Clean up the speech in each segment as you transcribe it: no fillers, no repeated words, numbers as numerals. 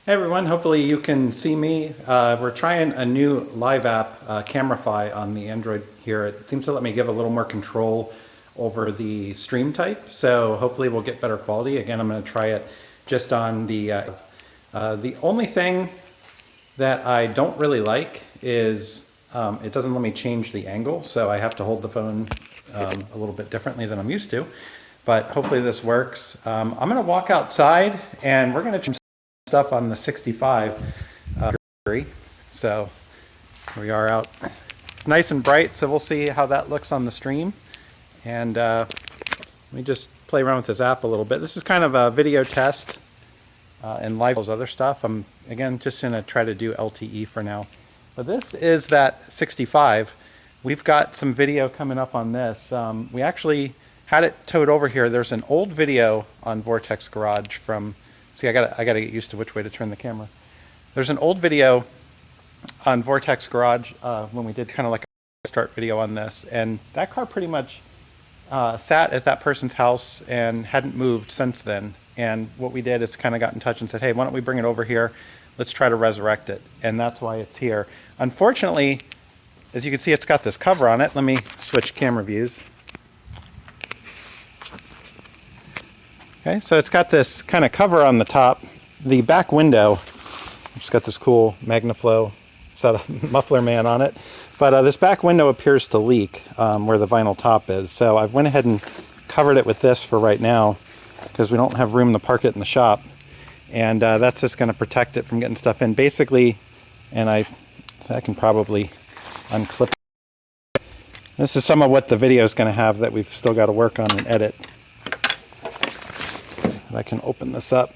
Hey everyone, hopefully you can see me. We're trying a new live app, CameraFi, on the Android here. It seems to let me give a little more control over the stream type, so hopefully we'll get better quality. Again, I'm going to try it just on the only thing that I don't really like is it doesn't let me change the angle, so I have to hold the phone a little bit differently than I'm used to, but hopefully this works. I'm going to walk outside and we're going to stuff on the 65 Mercury. So here we are out. It's nice and bright, so we'll see how that looks on the stream. And let me just play around with this app a little bit. This is kind of a video test and live other stuff. I'm again just going to try to do LTE for now. But this is that 65. We've got some video coming up on this. We actually had it towed over here. There's an old video on Vortex Garage from. See, I gotta get used to which way to turn the camera. There's an old video on Vortex Garage when we did kind of like a start video on this, and that car pretty much sat at that person's house and hadn't moved since then. And what we did is kind of got in touch and said, hey, why don't we bring it over here? Let's try to resurrect it. And that's why it's here. Unfortunately, as you can see, it's got this cover on it. Let me switch camera views. Okay, so it's got this kind of cover on the top. The back window, it's got this cool MagnaFlow set of muffler man on it. But this back window appears to leak where the vinyl top is. So I went ahead and covered it with this for right now because we don't have room to park it in the shop. And that's just going to protect it from getting stuff in. Basically, and I can probably unclip it. This is some of what the video is going to have that we've still got to work on and edit. I can open this up.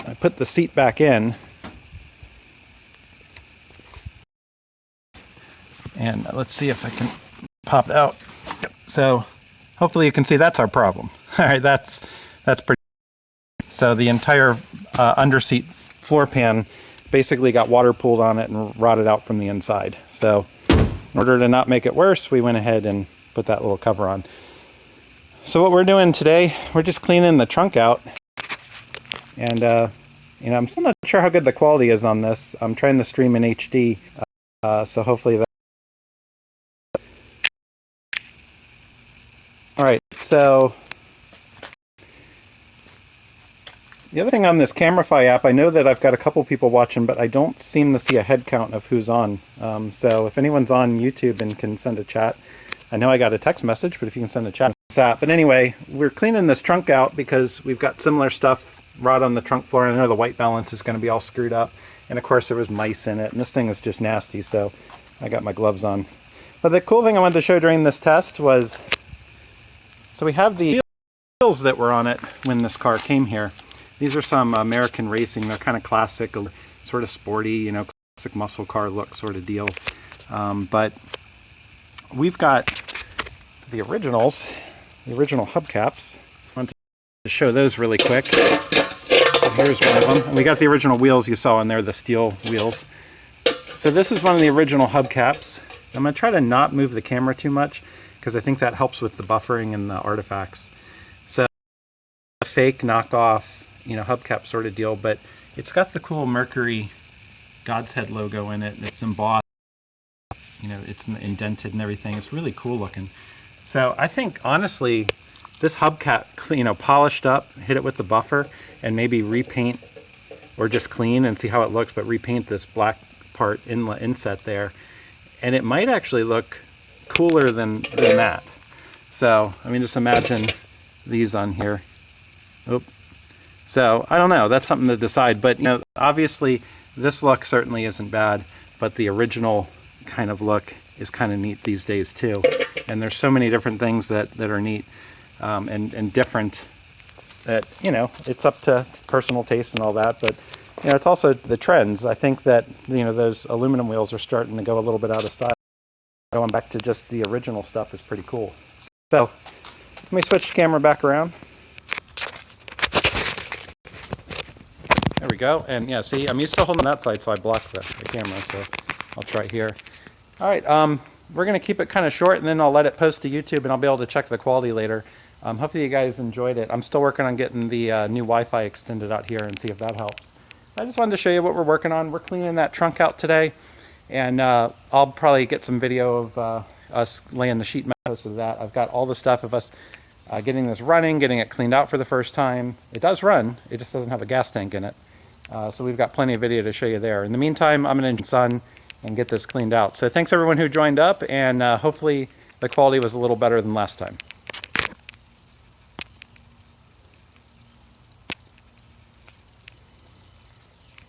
I put the seat back in, and let's see if I can pop it out. So hopefully you can see that's our problem. All right, that's pretty. So the entire underseat floor pan basically got water pooled on it and rotted out from the inside. So in order to not make it worse, we went ahead and put that little cover on. So what we're doing today, we're just cleaning the trunk out, and you know, I'm still not sure how good the quality is on this. I'm trying to stream in HD, so hopefully that. All right, so the other thing on this CameraFi app, I know that I've got a couple people watching, but I don't seem to see a head count of who's on. So if anyone's on YouTube and can send a chat, I know I got a text message, but if you can send a chat. But anyway, we're cleaning this trunk out because we've got similar stuff rot on the trunk floor, and I know the white balance is going to be all screwed up. And of course there was mice in it, and this thing is just nasty, so I got my gloves on. But the cool thing I wanted to show during this test was, so we have the wheels that were on it when this car came here. These are some American racing. They're kind of classic, sort of sporty, you know, classic muscle car look sort of deal. But we've got the originals. The original hubcaps. I want to show those really quick. So here's one of them. And we got the original wheels you saw on there, the steel wheels. So this is one of the original hubcaps. I'm going to try to not move the camera too much because I think that helps with the buffering and the artifacts. So a fake knockoff, you know, hubcap sort of deal, but it's got the cool Mercury God's Head logo in it, and it's embossed. You know, it's indented and everything. It's really cool looking. So I think, honestly, this hubcap, you know, polished up, hit it with the buffer, and maybe repaint, or just clean and see how it looks, but repaint this black part inset there, and it might actually look cooler than that. So, I mean, just imagine these on here. Oop. So, I don't know. That's something to decide. But, you know, obviously, this look certainly isn't bad, but the original kind of look is kind of neat these days, too. And there's so many different things that are neat and different that, you know, it's up to personal taste and all that. But, you know, it's also the trends. I think that, you know, those aluminum wheels are starting to go a little bit out of style. Going back to just the original stuff is pretty cool. So let me switch the camera back around. There we go. And yeah, see, I'm used to holding that side, so I blocked the camera. So I'll try here. All right. We're going to keep it kind of short, and then I'll let it post to YouTube, and I'll be able to check the quality later. Hopefully you guys enjoyed it. I'm still working on getting the new Wi-Fi extended out here and see if that helps. I just wanted to show you what we're working on. We're cleaning that trunk out today, and I'll probably get some video of us laying the sheet metal of that. I've got all the stuff of us getting this running, getting it cleaned out for the first time. It does run, it just doesn't have a gas tank in it. So we've got plenty of video to show you there. In the meantime, I'm going to sun and get this cleaned out. So thanks everyone who joined up, and hopefully the quality was a little better than last time.